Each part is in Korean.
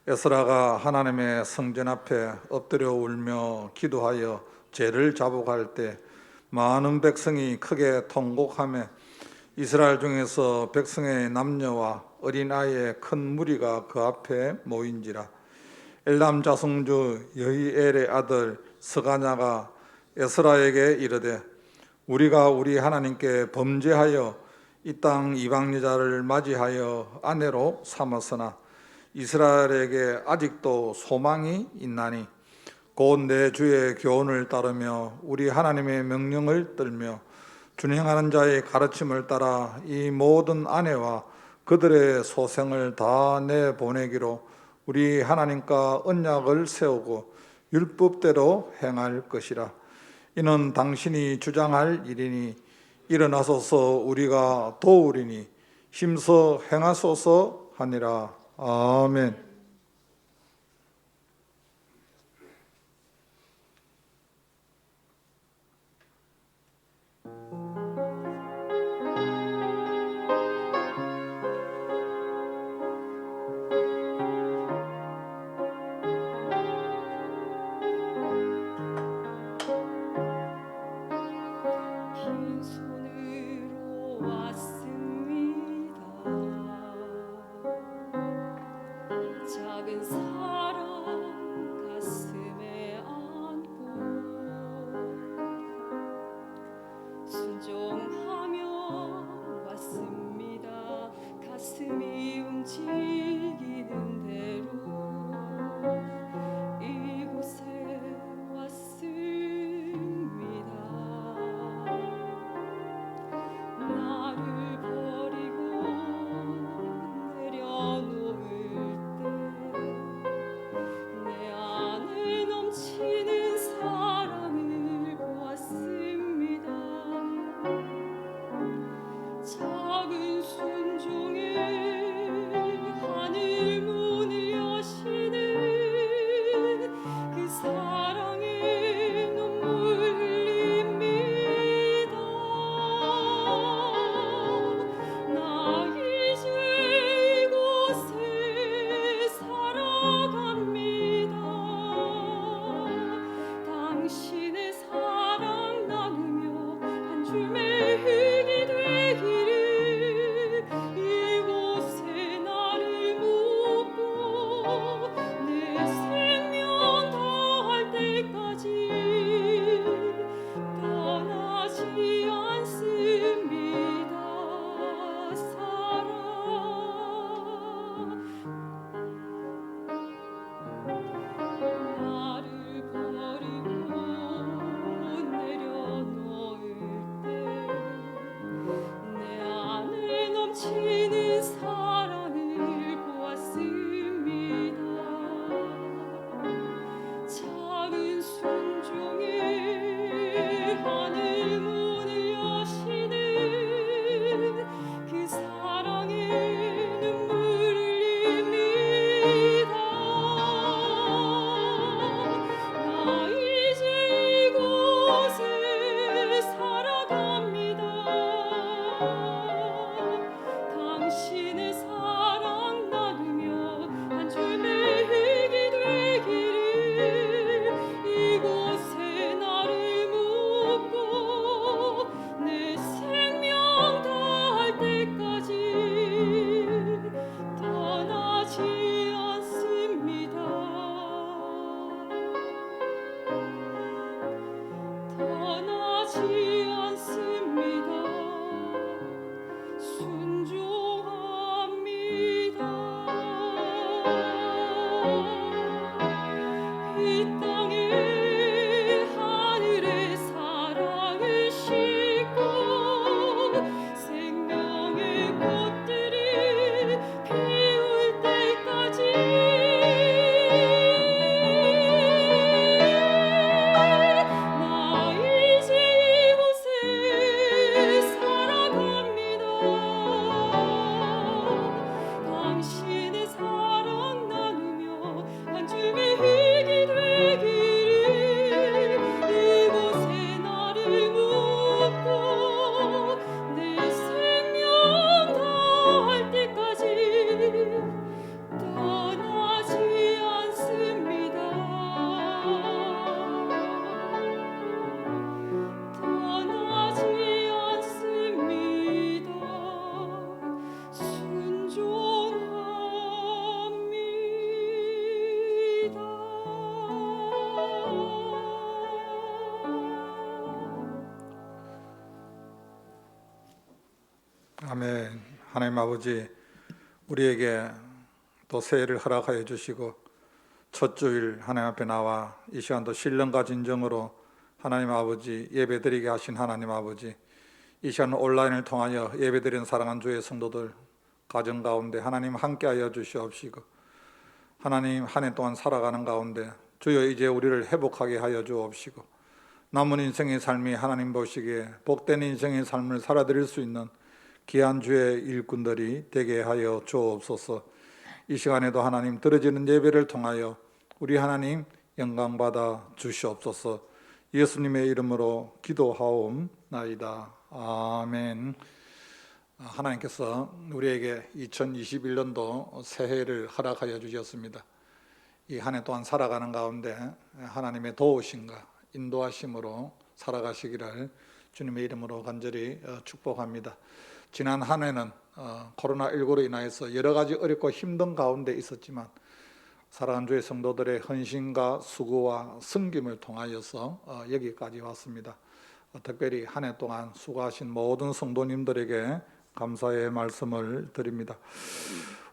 에스라가 하나님의 성전 앞에 엎드려 울며 기도하여 죄를 자복할 때 많은 백성이 크게 통곡하며 이스라엘 중에서 백성의 남녀와 어린아이의 큰 무리가 그 앞에 모인지라. 엘람 자성주 여히엘의 아들 스가냐가 에스라에게 이르되 우리가 우리 하나님께 범죄하여 이 땅 이방 여자를 맞이하여 아내로 삼았으나 이스라엘에게 아직도 소망이 있나니 곧 내 주의 교훈을 따르며 우리 하나님의 명령을 떨며 준행하는 자의 가르침을 따라 이 모든 아내와 그들의 소생을 다 내보내기로 우리 하나님과 언약을 세우고 율법대로 행할 것이라. 이는 당신이 주장할 일이니 일어나소서 우리가 도우리니 힘써 행하소서 하니라. 아멘. 빈손으로 왔습니다. 작은 사랑 가슴에 안고 순종하며 왔습니다. 가슴이 움직이는 대로 이곳에 왔습니다. 나를 버리고 내려놓을 때 하나님 아버지, 우리에게 또 새해를 허락하여 주시고 첫 주일 하나님 앞에 나와 이 시간도 신령과 진정으로 하나님 아버지 예배드리게 하신 하나님 아버지, 이 시간 온라인을 통하여 예배드리는 사랑하는 주의 성도들 가정 가운데 하나님 함께하여 주시옵시고, 하나님 한 해 동안 살아가는 가운데 주여 이제 우리를 회복하게 하여 주옵시고, 남은 인생의 삶이 하나님 보시기에 복된 인생의 삶을 살아드릴 수 있는 귀한 주의 일꾼들이 되게 하여 주옵소서. 이 시간에도 하나님 드려지는 예배를 통하여 우리 하나님 영광받아 주시옵소서. 예수님의 이름으로 기도하옵나이다. 아멘. 하나님께서 우리에게 2021년도 새해를 허락하여 주셨습니다. 이 한 해 동안 살아가는 가운데 하나님의 도우심과 인도하심으로 살아가시기를 주님의 이름으로 간절히 축복합니다. 지난 한 해는 코로나19로 인하여서 여러 가지 어렵고 힘든 가운데 있었지만 사랑하는 주의 성도들의 헌신과 수고와 섬김을 통하여서 여기까지 왔습니다. 특별히 한 해 동안 수고하신 모든 성도님들에게 감사의 말씀을 드립니다.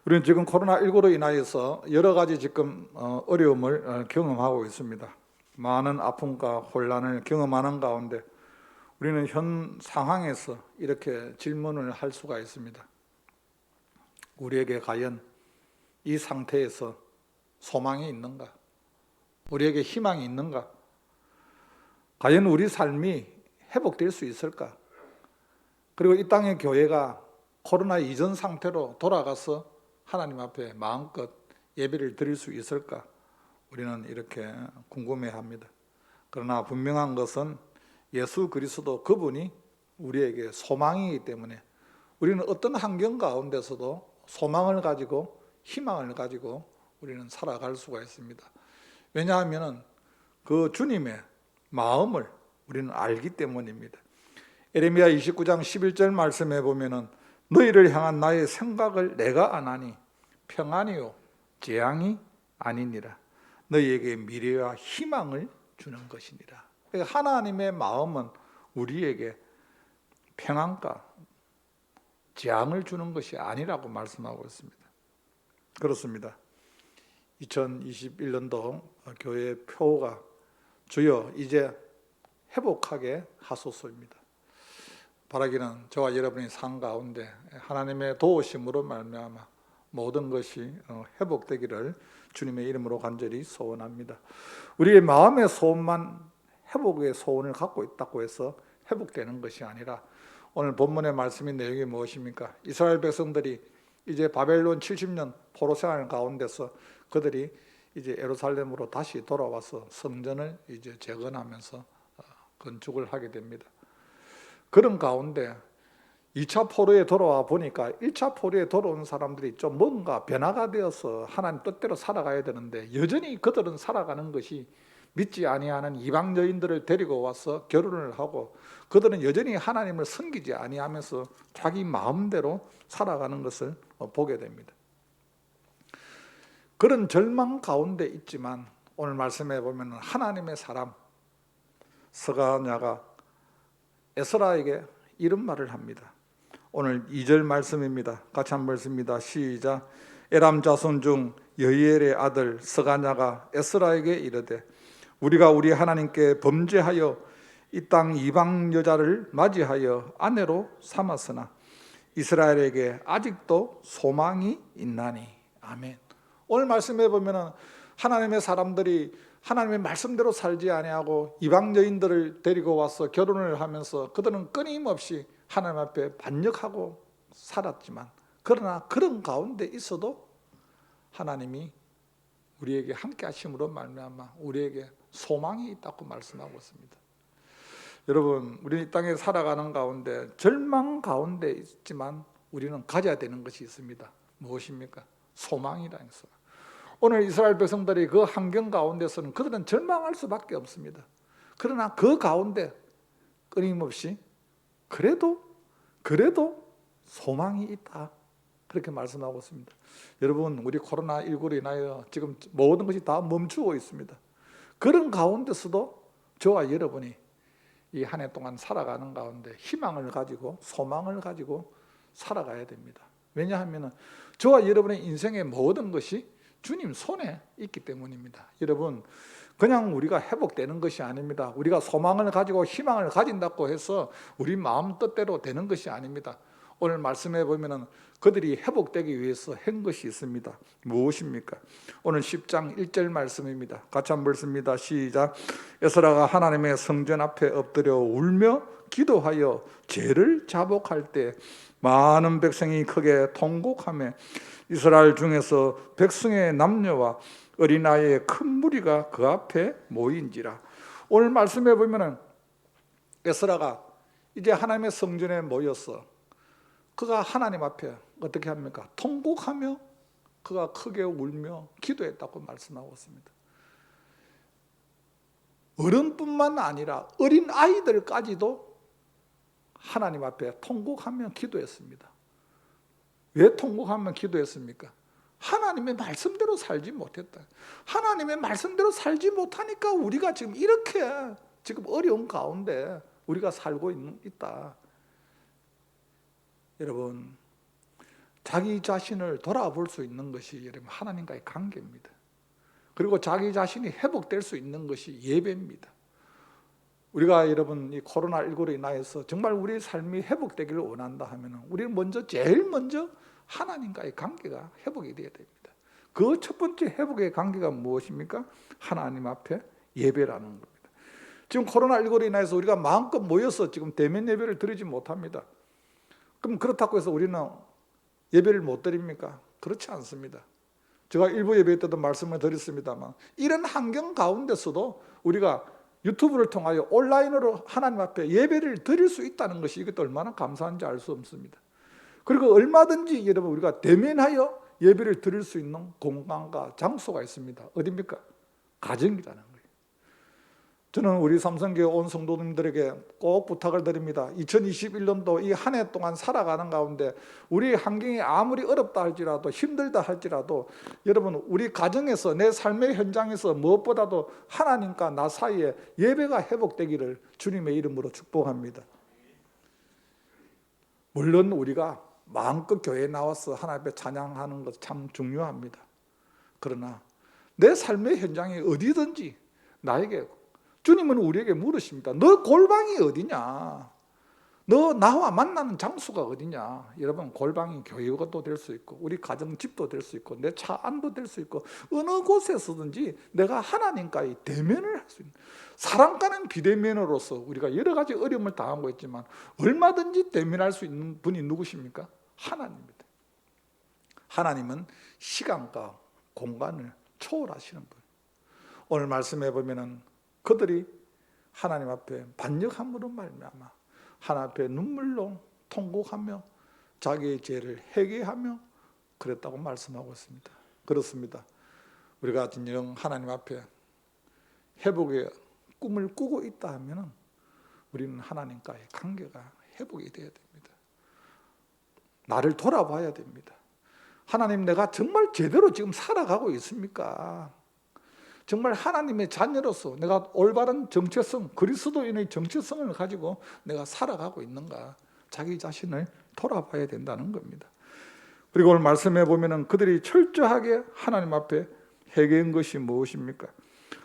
우리는 지금 코로나19로 인하여서 여러 가지 지금 어려움을 경험하고 있습니다. 많은 아픔과 혼란을 경험하는 가운데 우리는 현 상황에서 이렇게 질문을 할 수가 있습니다. 우리에게 과연 이 상태에서 소망이 있는가? 우리에게 희망이 있는가? 과연 우리 삶이 회복될 수 있을까? 그리고 이 땅의 교회가 코로나 이전 상태로 돌아가서 하나님 앞에 마음껏 예배를 드릴 수 있을까? 우리는 이렇게 궁금해합니다. 그러나 분명한 것은 예수 그리스도 그분이 우리에게 소망이기 때문에 우리는 어떤 환경 가운데서도 소망을 가지고 희망을 가지고 우리는 살아갈 수가 있습니다. 왜냐하면 그 주님의 마음을 우리는 알기 때문입니다. 에레미야 29장 11절 말씀에 보면은 너희를 향한 나의 생각을 내가 아나니 평안이요 재앙이 아니니라. 너희에게 미래와 희망을 주는 것이니라. 하나님의 마음은 우리에게 평안과 재앙을 주는 것이 아니라고 말씀하고 있습니다. 그렇습니다. 2021년도 교회의 표가 주여 이제 회복하게 하소서입니다. 바라기는 저와 여러분이 산 가운데 하나님의 도우심으로 말미암아 모든 것이 회복되기를 주님의 이름으로 간절히 소원합니다. 우리의 마음의 소원만 회복의 소원을 갖고 있다고 해서 회복되는 것이 아니라 오늘 본문의 말씀인 내용이 무엇입니까? 이스라엘 백성들이 이제 바벨론 70년 포로 생활 가운데서 그들이 이제 예루살렘으로 다시 돌아와서 성전을 이제 재건하면서 건축을 하게 됩니다. 그런 가운데 2차 포로에 돌아와 보니까 1차 포로에 돌아온 사람들이 좀 뭔가 변화가 되어서 하나님 뜻대로 살아가야 되는데 여전히 그들은 살아가는 것이 믿지 아니하는 이방 여인들을 데리고 와서 결혼을 하고 그들은 여전히 하나님을 섬기지 아니하면서 자기 마음대로 살아가는 것을 보게 됩니다. 그런 절망 가운데 있지만 오늘 말씀해 보면 하나님의 사람 스가랴가 에스라에게 이런 말을 합니다. 오늘 2절 말씀입니다. 같이 한번 읽습니다. 시작. 에람 자손 중 여히엘의 아들 스가랴가 에스라에게 이르되 우리가 우리 하나님께 범죄하여 이 땅 이방 여자를 맞이하여 아내로 삼았으나 이스라엘에게 아직도 소망이 있나니. 아멘. 오늘 말씀해 보면 하나님의 사람들이 하나님의 말씀대로 살지 아니하고 이방 여인들을 데리고 와서 결혼을 하면서 그들은 끊임없이 하나님 앞에 반역하고 살았지만 그러나 그런 가운데 있어도 하나님이 우리에게 함께 하심으로 말미암아 우리에게 소망이 있다고 말씀하고 있습니다. 여러분, 우리 이 땅에 살아가는 가운데 절망 가운데 있지만 우리는 가져야 되는 것이 있습니다. 무엇입니까? 소망이라는 것. 오늘 이스라엘 백성들이 그 환경 가운데서는 그들은 절망할 수밖에 없습니다. 그러나 그 가운데 끊임없이 그래도 소망이 있다. 그렇게 말씀하고 있습니다. 여러분, 우리 코로나19로 인하여 지금 모든 것이 다 멈추고 있습니다. 그런 가운데서도 저와 여러분이 이 한 해 동안 살아가는 가운데 희망을 가지고 소망을 가지고 살아가야 됩니다. 왜냐하면 저와 여러분의 인생의 모든 것이 주님 손에 있기 때문입니다. 여러분, 그냥 우리가 회복되는 것이 아닙니다. 우리가 소망을 가지고 희망을 가진다고 해서 우리 마음 뜻대로 되는 것이 아닙니다. 오늘 말씀해 보면은 그들이 회복되기 위해서 한 것이 있습니다. 무엇입니까? 오늘 10장 1절 말씀입니다. 같이 한번 읽습니다. 시작. 에스라가 하나님의 성전 앞에 엎드려 울며 기도하여 죄를 자복할 때 많은 백성이 크게 통곡하며 이스라엘 중에서 백성의 남녀와 어린아이의 큰 무리가 그 앞에 모인지라. 오늘 말씀해 보면은 에스라가 이제 하나님의 성전에 모였어. 그가 하나님 앞에 어떻게 합니까? 통곡하며 그가 크게 울며 기도했다고 말씀하고 있습니다. 어른뿐만 아니라 어린 아이들까지도 하나님 앞에 통곡하며 기도했습니다. 왜 통곡하며 기도했습니까? 하나님의 말씀대로 살지 못했다. 하나님의 말씀대로 살지 못하니까 우리가 지금 이렇게 지금 어려운 가운데 우리가 살고 있다. 여러분, 자기 자신을 돌아볼 수 있는 것이 여러분 하나님과의 관계입니다. 그리고 자기 자신이 회복될 수 있는 것이 예배입니다. 우리가 여러분 이 코로나19로 인하여서 정말 우리의 삶이 회복되기를 원한다 하면 우리는 제일 먼저 하나님과의 관계가 회복이 되어야 됩니다. 그 첫 번째 회복의 관계가 무엇입니까? 하나님 앞에 예배라는 겁니다. 지금 코로나19로 인해서 우리가 마음껏 모여서 지금 대면 예배를 드리지 못합니다. 그럼 그렇다고 해서 우리는 예배를 못 드립니까? 그렇지 않습니다. 제가 일부 예배 때도 말씀을 드렸습니다만 이런 환경 가운데서도 우리가 유튜브를 통하여 온라인으로 하나님 앞에 예배를 드릴 수 있다는 것이 이것도 얼마나 감사한지 알 수 없습니다. 그리고 얼마든지 여러분 우리가 대면하여 예배를 드릴 수 있는 공간과 장소가 있습니다. 어디입니까? 가정이라는 거예요. 저는 우리 삼성교회 온 성도님들에게 꼭 부탁을 드립니다. 2021년도 이 한 해 동안 살아가는 가운데 우리 환경이 아무리 어렵다 할지라도 힘들다 할지라도 여러분 우리 가정에서 내 삶의 현장에서 무엇보다도 하나님과 나 사이에 예배가 회복되기를 주님의 이름으로 축복합니다. 물론 우리가 마음껏 교회에 나와서 하나님 앞에 찬양하는 것 참 중요합니다. 그러나 내 삶의 현장이 어디든지 나에게 주님은 우리에게 물으십니다. 너 골방이 어디냐? 너 나와 만나는 장소가 어디냐? 여러분 골방이 교회도 될 수 있고 우리 가정 집도 될 수 있고 내 차 안도 될 수 있고 어느 곳에서든지 내가 하나님과의 대면을 할 수 있는 사랑과는 비대면으로서 우리가 여러 가지 어려움을 당하고 있지만 얼마든지 대면할 수 있는 분이 누구십니까? 하나님입니다. 하나님은 시간과 공간을 초월하시는 분. 오늘 말씀해 보면은 그들이 하나님 앞에 반역함으로 말미암아 하나님 앞에 눈물로 통곡하며 자기의 죄를 회개하며 그랬다고 말씀하고 있습니다. 그렇습니다. 우리가 진정 하나님 앞에 회복의 꿈을 꾸고 있다 하면 우리는 하나님과의 관계가 회복이 되어야 됩니다. 나를 돌아봐야 됩니다. 하나님, 내가 정말 제대로 지금 살아가고 있습니까? 정말 하나님의 자녀로서 내가 올바른 정체성, 그리스도인의 정체성을 가지고 내가 살아가고 있는가? 자기 자신을 돌아봐야 된다는 겁니다. 그리고 오늘 말씀해 보면은 그들이 철저하게 하나님 앞에 회개한 것이 무엇입니까?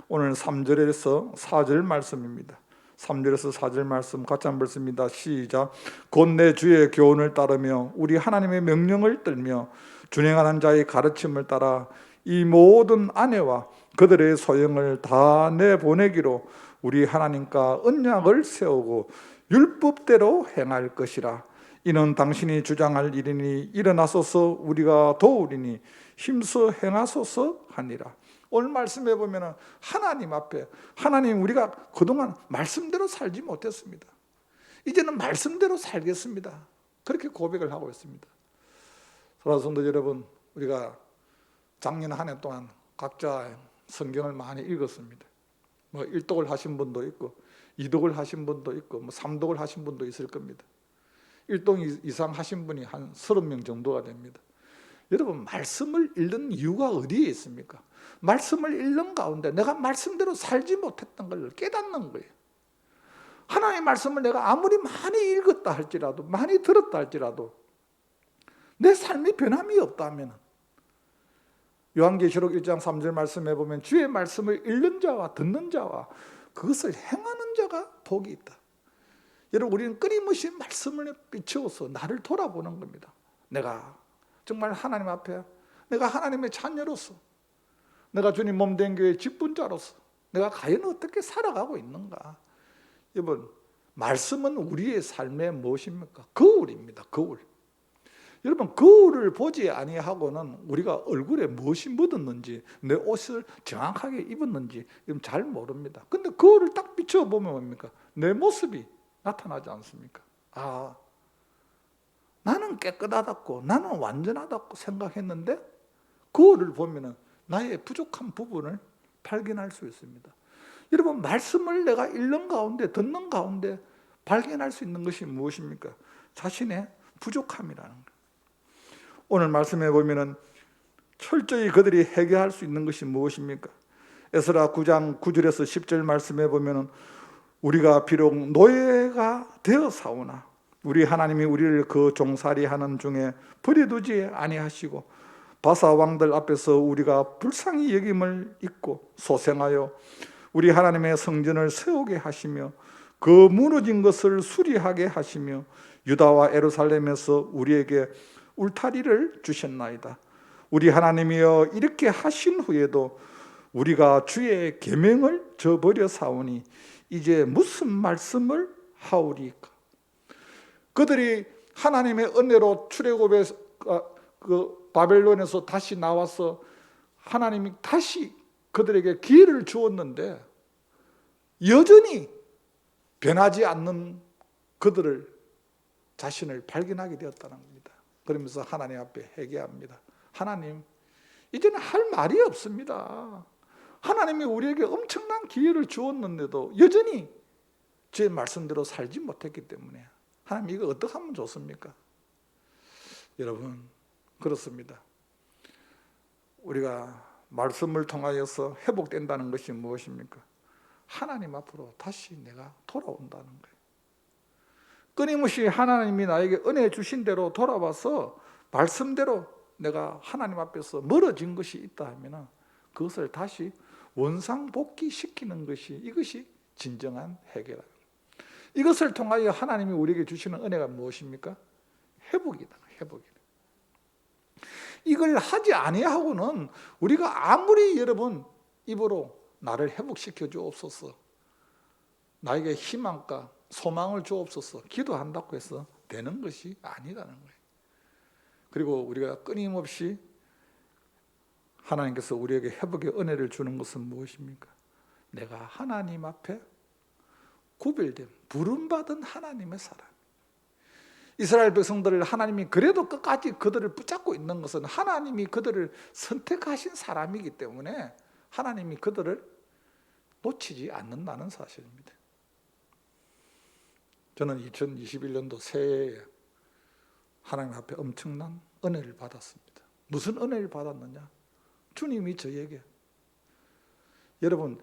오늘 3절에서 4절 말씀입니다. 3절에서 4절 말씀 같이 한번 읽습니다. 시작. 곧 내 주의 교훈을 따르며 우리 하나님의 명령을 들며 준행하는 자의 가르침을 따라 이 모든 아내와 그들의 소영을 다 내보내기로 우리 하나님과 언약을 세우고 율법대로 행할 것이라. 이는 당신이 주장할 일이니 일어나소서 우리가 도우리니 힘써 행하소서 하니라. 오늘 말씀해 보면 하나님 앞에 하나님, 우리가 그동안 말씀대로 살지 못했습니다. 이제는 말씀대로 살겠습니다. 그렇게 고백을 하고 있습니다. 사랑하는 성도 여러분, 우리가 작년 한 해 동안 각자 성경을 많이 읽었습니다. 뭐 1독을 하신 분도 있고 2독을 하신 분도 있고 뭐 3독을 하신 분도 있을 겁니다. 1독 이상 하신 분이 한 30명 정도가 됩니다. 여러분, 말씀을 읽는 이유가 어디에 있습니까? 말씀을 읽는 가운데 내가 말씀대로 살지 못했던 걸 깨닫는 거예요. 하나님의 말씀을 내가 아무리 많이 읽었다 할지라도, 많이 들었다 할지라도 내 삶에 변함이 없다면, 요한계시록 1장 3절 말씀해 보면 주의 말씀을 읽는 자와 듣는 자와 그것을 행하는 자가 복이 있다. 여러분, 우리는 끊임없이 말씀을 비추어서 나를 돌아보는 겁니다. 내가 정말 하나님 앞에, 내가 하나님의 자녀로서, 내가 주님 몸된 교회의 직분자로서 내가 과연 어떻게 살아가고 있는가. 여러분, 말씀은 우리의 삶의 무엇입니까? 거울입니다. 거울. 여러분, 거울을 보지 아니하고는 우리가 얼굴에 무엇이 묻었는지, 내 옷을 정확하게 입었는지 잘 모릅니다. 근데 거울을 딱 비춰보면 뭡니까? 내 모습이 나타나지 않습니까? 아, 나는 깨끗하다고, 나는 완전하다고 생각했는데 거울을 보면 나의 부족한 부분을 발견할 수 있습니다. 여러분, 말씀을 내가 읽는 가운데, 듣는 가운데 발견할 수 있는 것이 무엇입니까? 자신의 부족함이라는 거예요. 오늘 말씀해 보면은 철저히 그들이 해결할 수 있는 것이 무엇입니까? 에스라 9장 9절에서 10절 말씀해 보면은 우리가 비록 노예가 되어 사오나 우리 하나님이 우리를 그 종살이 하는 중에 버려두지 아니하시고 바사 왕들 앞에서 우리가 불쌍히 여김을 잊고 소생하여 우리 하나님의 성전을 세우게 하시며 그 무너진 것을 수리하게 하시며 유다와 예루살렘에서 우리에게 울타리를 주셨나이다. 우리 하나님이여, 이렇게 하신 후에도 우리가 주의 계명을 저버려 사오니 이제 무슨 말씀을 하오리까? 그들이 하나님의 은혜로 출애굽에 그 바벨론에서 다시 나와서 하나님이 다시 그들에게 기회를 주었는데 여전히 변하지 않는 그들을 자신을 발견하게 되었다는 겁니다. 그러면서 하나님 앞에 회개합니다. 하나님, 이제는 할 말이 없습니다. 하나님이 우리에게 엄청난 기회를 주었는데도 여전히 제 말씀대로 살지 못했기 때문에 하나님, 이거 어떻게 하면 좋습니까? 여러분, 그렇습니다. 우리가 말씀을 통하여서 회복된다는 것이 무엇입니까? 하나님 앞으로 다시 내가 돌아온다는 거예요. 끊임없이 하나님이 나에게 은혜 주신 대로 돌아와서 말씀대로 내가 하나님 앞에서 멀어진 것이 있다 하면 그것을 다시 원상복귀시키는 것이, 이것이 진정한 해결입니다. 이것을 통하여 하나님이 우리에게 주시는 은혜가 무엇입니까? 회복이다. 회복이다. 이걸 하지 아니하고는 우리가 아무리 여러분 입으로 나를 회복시켜 주옵소서, 나에게 희망과 소망을 주옵소서 기도한다고 해서 되는 것이 아니라는 거예요. 그리고 우리가 끊임없이 하나님께서 우리에게 회복의 은혜를 주는 것은 무엇입니까? 내가 하나님 앞에 구별된, 부름받은 하나님의 사람. 이스라엘 백성들을 하나님이 그래도 끝까지 그들을 붙잡고 있는 것은 하나님이 그들을 선택하신 사람이기 때문에 하나님이 그들을 놓치지 않는다는 사실입니다. 저는 2021년도 새해에 하나님 앞에 엄청난 은혜를 받았습니다. 무슨 은혜를 받았느냐? 주님이 저에게, 여러분,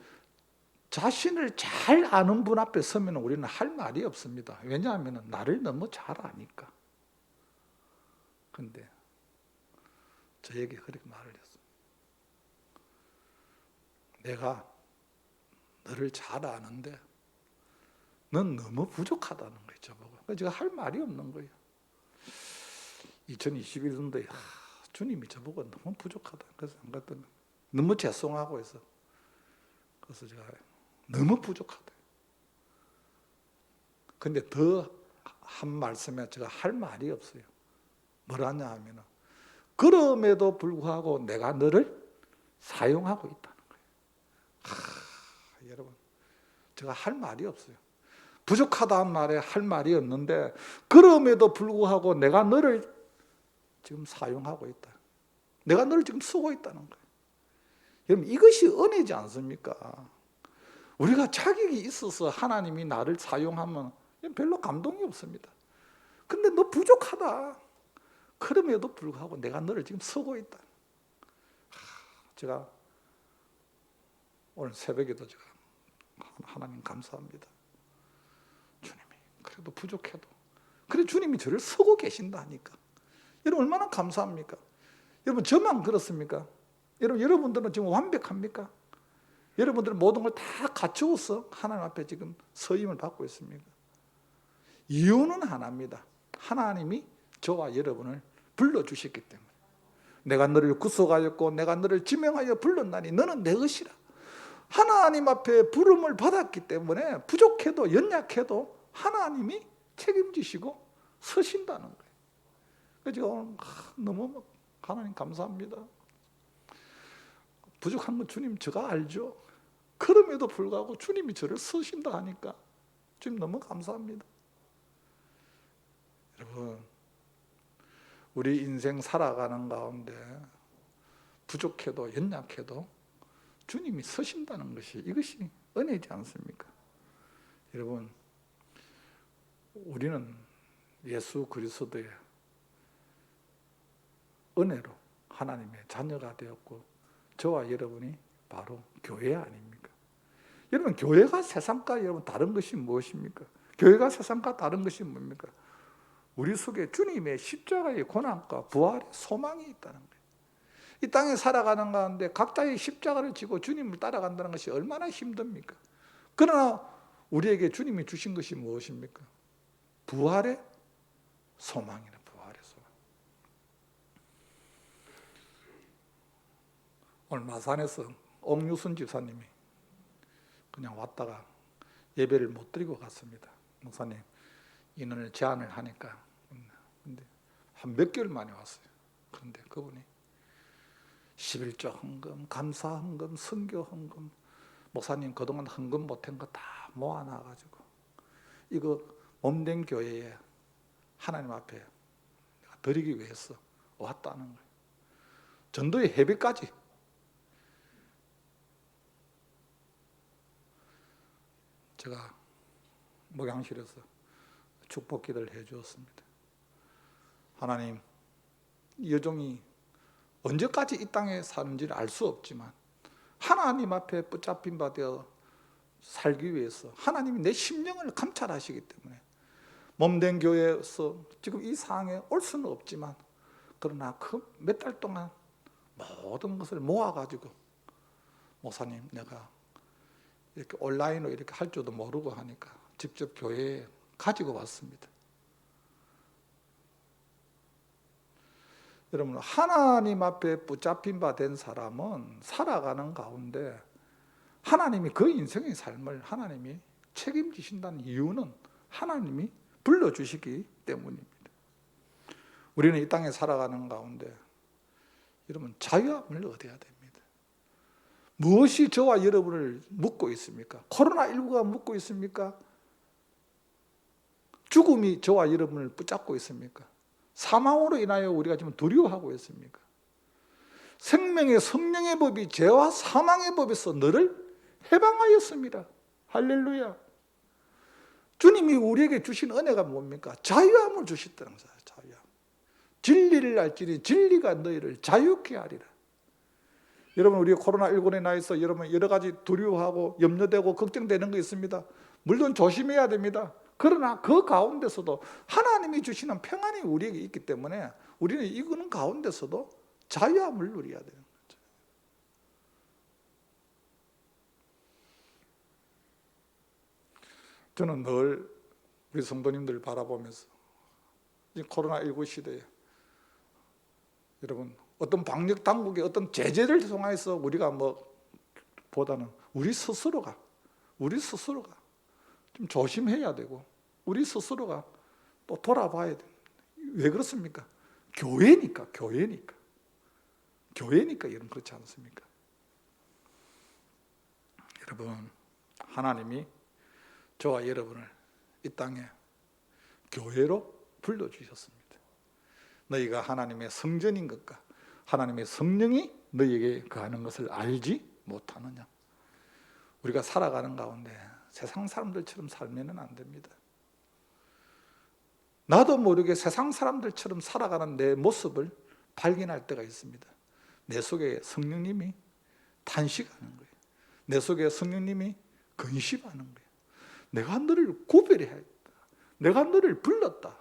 자신을 잘 아는 분 앞에 서면 우리는 할 말이 없습니다. 왜냐하면 나를 너무 잘 아니까. 그런데 저에게 그렇게 말을 했습니다. 내가 너를 잘 아는데 넌 너무 부족하다는 거예요, 저보고. 그래서 제가 할 말이 없는 거예요. 2021년도에 주님이 저보고 너무 부족하다. 그래서 안 갔더니 너무 죄송하고 해서, 그래서 제가 너무 부족하다. 근데 더 한 말씀에 제가 할 말이 없어요. 뭐라냐 하면, 그럼에도 불구하고 내가 너를 사용하고 있다는 거예요. 여러분, 제가 할 말이 없어요. 부족하다는 말에 할 말이 없는데 그럼에도 불구하고 내가 너를 지금 사용하고 있다. 내가 너를 지금 쓰고 있다는 거예요. 여러분, 이것이 은혜지 않습니까? 우리가 자격이 있어서 하나님이 나를 사용하면 별로 감동이 없습니다. 근데 너 부족하다. 그럼에도 불구하고 내가 너를 지금 쓰고 있다. 제가 오늘 새벽에도 제가 하나님 감사합니다. 주님이 그래도 부족해도 그래 주님이 저를 쓰고 계신다니까. 여러분 얼마나 감사합니까? 여러분 저만 그렇습니까? 여러분들은 지금 완벽합니까? 여러분들은 모든 걸 다 갖추어서 하나님 앞에 지금 서임을 받고 있습니까? 이유는 하나입니다. 하나님이 저와 여러분을 불러주셨기 때문에. 내가 너를 구속하였고 내가 너를 지명하여 불렀나니 너는 내 것이라. 하나님 앞에 부름을 받았기 때문에 부족해도 연약해도 하나님이 책임지시고 서신다는 거예요. 그래서 오늘 너무 하나님 감사합니다. 부족한 건 주님 제가 알죠. 그럼에도 불구하고 주님이 저를 쓰신다 하니까 주님 너무 감사합니다. 여러분, 우리 인생 살아가는 가운데 부족해도 연약해도 주님이 서신다는 것이, 이것이 은혜지 않습니까? 여러분, 우리는 예수 그리스도의 은혜로 하나님의 자녀가 되었고 저와 여러분이 바로 교회 아닙니까? 여러분, 교회가 세상과 여러분 다른 것이 무엇입니까? 교회가 세상과 다른 것이 뭡니까? 우리 속에 주님의 십자가의 고난과 부활의 소망이 있다는 거예요. 이 땅에 살아가는 가운데 각자의 십자가를 지고 주님을 따라간다는 것이 얼마나 힘듭니까? 그러나 우리에게 주님이 주신 것이 무엇입니까? 부활의 소망이라. 부활의 소망. 오늘 마산에서 옥유순 집사님이 그냥 왔다가 예배를 못 드리고 갔습니다. 목사님 인원을 제한을 하니까. 근데 한 몇 개월 만에 왔어요. 그런데 그분이 11조 헌금, 감사 헌금, 선교 헌금, 목사님 그동안 헌금 못한 거 다 모아놔가지고 이거 몸된 교회에 하나님 앞에 드리기 위해서 왔다는 거예요. 전도의 회비까지. 제가 목양실에서 축복 기도를 해 주었습니다. 하나님, 이 여종이 언제까지 이 땅에 사는지를 알 수 없지만 하나님 앞에 붙잡힌 바 되어 살기 위해서 하나님이 내 심령을 감찰하시기 때문에 몸된 교회에서 지금 이 상황에 올 수는 없지만, 그러나 그 몇 달 동안 모든 것을 모아가지고 목사님 내가 이렇게 온라인으로 이렇게 할 줄도 모르고 하니까 직접 교회에 가지고 왔습니다. 여러분, 하나님 앞에 붙잡힌 바 된 사람은 살아가는 가운데 하나님이 그 인생의 삶을 하나님이 책임지신다는 이유는 하나님이 불러주시기 때문입니다. 우리는 이 땅에 살아가는 가운데 여러분 자유함을 얻어야 됩니다. 무엇이 저와 여러분을 묶고 있습니까? 코로나19가 묶고 있습니까? 죽음이 저와 여러분을 붙잡고 있습니까? 사망으로 인하여 우리가 지금 두려워하고 있습니까? 생명의 성령의 법이 죄와 사망의 법에서 너를 해방하였습니다. 할렐루야. 주님이 우리에게 주신 은혜가 뭡니까? 자유함을 주셨다는 거예요. 자유함. 진리를 알지니 진리가 너희를 자유케 하리라. 여러분, 우리 코로나19로 인해서 여러분 여러 가지 두려워하고 염려되고 걱정되는 거 있습니다. 물론 조심해야 됩니다. 그러나 그 가운데서도 하나님이 주시는 평안이 우리에게 있기 때문에 우리는 이거는 가운데서도 자유함을 누려야 되는 거죠. 저는 늘 우리 성도님들 바라보면서 이 코로나19 시대에 여러분 어떤 방역 당국의 어떤 제재를 통해서 우리가 보다는 우리 스스로가 좀 조심해야 되고 우리 스스로가 또 돌아봐야 됩니다. 왜 그렇습니까? 교회니까 여러분, 그렇지 않습니까? 여러분, 하나님이 저와 여러분을 이 땅에 교회로 불러주셨습니다. 너희가 하나님의 성전인 것과 하나님의 성령이 너희에게 거하는 것을 알지 못하느냐. 우리가 살아가는 가운데 세상 사람들처럼 살면 안 됩니다. 나도 모르게 세상 사람들처럼 살아가는 내 모습을 발견할 때가 있습니다. 내 속에 성령님이 탄식하는 거예요. 내 속에 성령님이 근심하는 거예요. 내가 너를 구별해야 했다. 내가 너를 불렀다.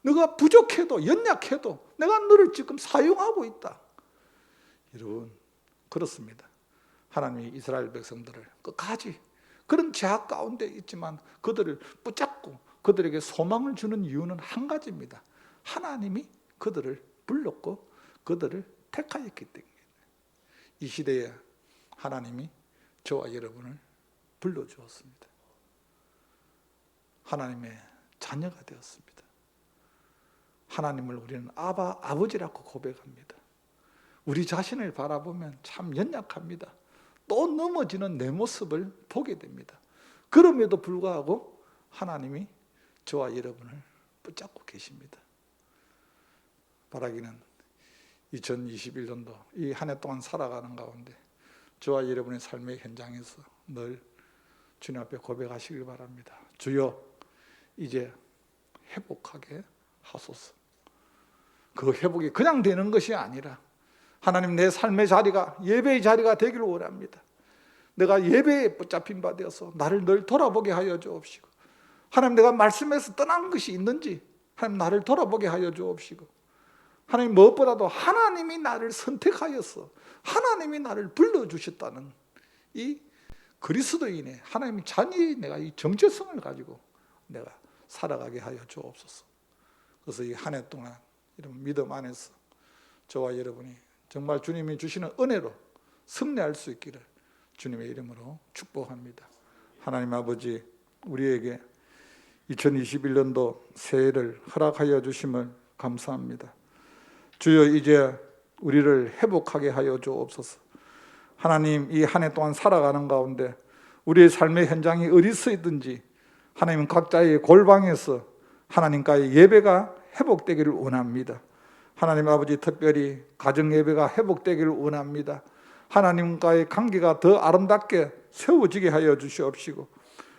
너가 부족해도 연약해도 내가 너를 지금 사용하고 있다. 여러분, 그렇습니다. 하나님이 이스라엘 백성들을 끝까지 그런 제약 가운데 있지만 그들을 붙잡고 그들에게 소망을 주는 이유는 한 가지입니다. 하나님이 그들을 불렀고 그들을 택하였기 때문입니다. 이 시대에 하나님이 저와 여러분을 불러주었습니다. 하나님의 자녀가 되었습니다. 하나님을 우리는 아버지라고 고백합니다. 우리 자신을 바라보면 참 연약합니다. 또 넘어지는 내 모습을 보게 됩니다. 그럼에도 불구하고 하나님이 저와 여러분을 붙잡고 계십니다. 바라기는 2021년도 이 한 해 동안 살아가는 가운데 저와 여러분의 삶의 현장에서 늘 주님 앞에 고백하시길 바랍니다. 주여, 이제 회복하게 하소서. 그 회복이 그냥 되는 것이 아니라 하나님, 내 삶의 자리가 예배의 자리가 되기를 원합니다. 내가 예배에 붙잡힌 바 되어서 나를 늘 돌아보게 하여 주옵시고, 하나님, 내가 말씀에서 떠난 것이 있는지 하나님 나를 돌아보게 하여 주옵시고, 하나님, 무엇보다도 하나님이 나를 선택하여서 하나님이 나를 불러주셨다는 이 그리스도인의 하나님의 자녀의 내가 이 정체성을 가지고 내가 살아가게 하여 주옵소서. 그래서 이 한 해 동안 이런 믿음 안에서 저와 여러분이 정말 주님이 주시는 은혜로 승리할 수 있기를 주님의 이름으로 축복합니다. 하나님 아버지, 우리에게 2021년도 새해를 허락하여 주심을 감사합니다. 주여, 이제 우리를 회복하게 하여 주옵소서. 하나님, 이 한 해 동안 살아가는 가운데 우리의 삶의 현장이 어디서 있든지 하나님 각자의 골방에서 하나님과의 예배가 회복되기를 원합니다. 하나님 아버지, 특별히 가정 예배가 회복되기를 원합니다. 하나님과의 관계가 더 아름답게 세워지게 하여 주시옵시고,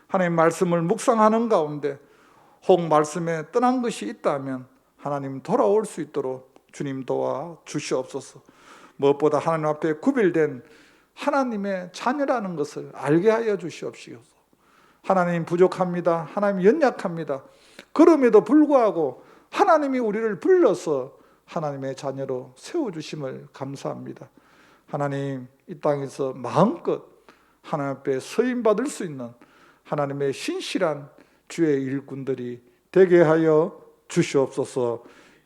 하나님 말씀을 묵상하는 가운데 혹 말씀에 떠난 것이 있다면 하나님 돌아올 수 있도록 주님 도와 주시옵소서. 무엇보다 하나님 앞에 구별된 하나님의 자녀라는 것을 알게 하여 주시옵시고, 하나님 부족합니다. 하나님 연약합니다. 그럼에도 불구하고 하나님이 우리를 불러서 하나님의 자녀로 세워주심을 감사합니다. 하나님, 이 땅에서 마음껏 하나님 앞에 서임받을 수 있는 하나님의 신실한 주의 일꾼들이 되게 하여 주시옵소서.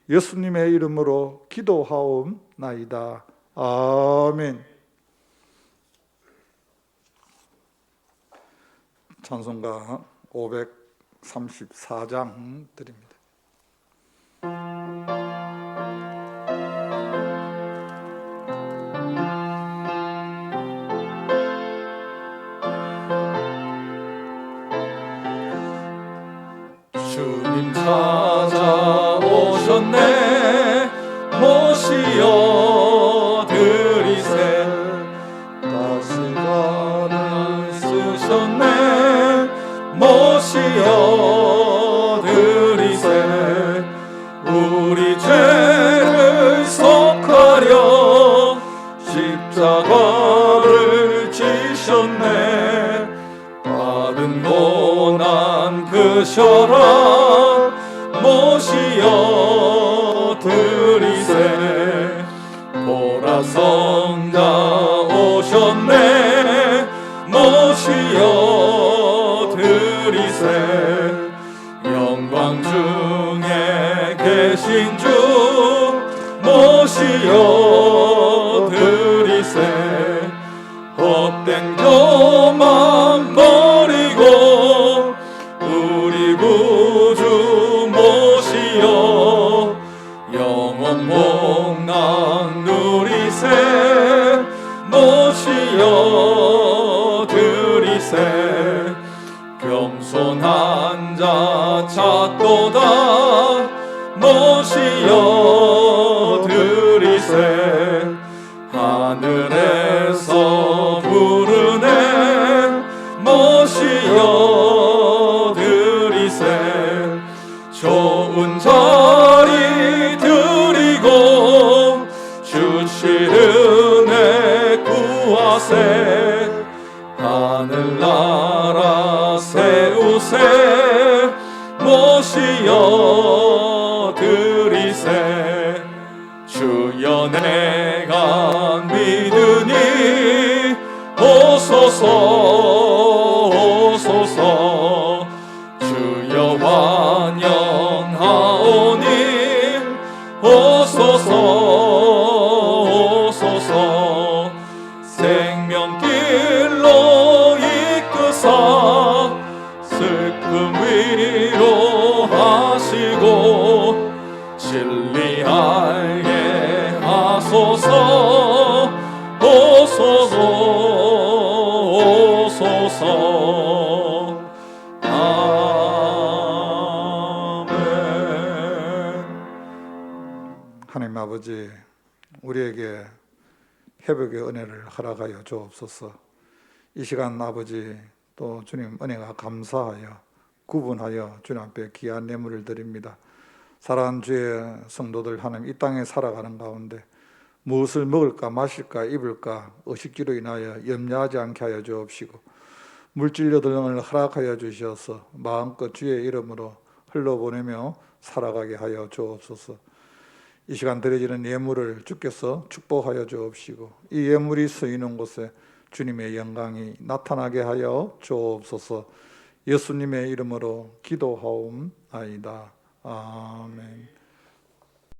예수님의 이름으로 기도하옵나이다. 아멘. 찬송가 534장 드립니다. 주님 찾아오셨네, 모시어 드리세. 다시 가를 쓰셨네, 모시어 드리세. 우리 죄를 속하려 십자가를 지셨네. 받은 고난 그셔라, 모시어 드리세. 보라 성자 오셨네, 모시어 드리세. 영광 중에 계신 주 모시어 드리세. 헛된 교만 버리고 우리 구주 모시어 영원 복락 누리세. 모시어 드리세. 겸손한 자 찾도다, 모시어 드리세. 하늘에서 부르네, 모시어 드리세. 좋은 자리 드리고 주실 은혜 구하세. 하늘나라 세우세, 모시어 오소서 주여 환영하오니 오소서 생명길로 이끄사 슬픔 위로하시고 진리하게 하소서 오소서 아멘. 하나님 아버지, 우리에게 회복의 은혜를 허락하여 주옵소서. 이 시간 아버지, 또 주님 은혜가 감사하여 구분하여 주님 앞에 귀한 예물을 드립니다. 사랑하는 주의 성도들, 하나님 이 땅에 살아가는 가운데 무엇을 먹을까 마실까 입을까 의식주로 인하여 염려하지 않게 하여 주옵시고, 물질료 등을 허락하여 주셔서 마음껏 주의 이름으로 흘러보내며 살아가게 하여 주옵소서. 이 시간 드려지는 예물을 주께서 축복하여 주옵시고, 이 예물이 쓰이는 곳에 주님의 영광이 나타나게 하여 주옵소서. 예수님의 이름으로 기도하옵나이다. 아멘.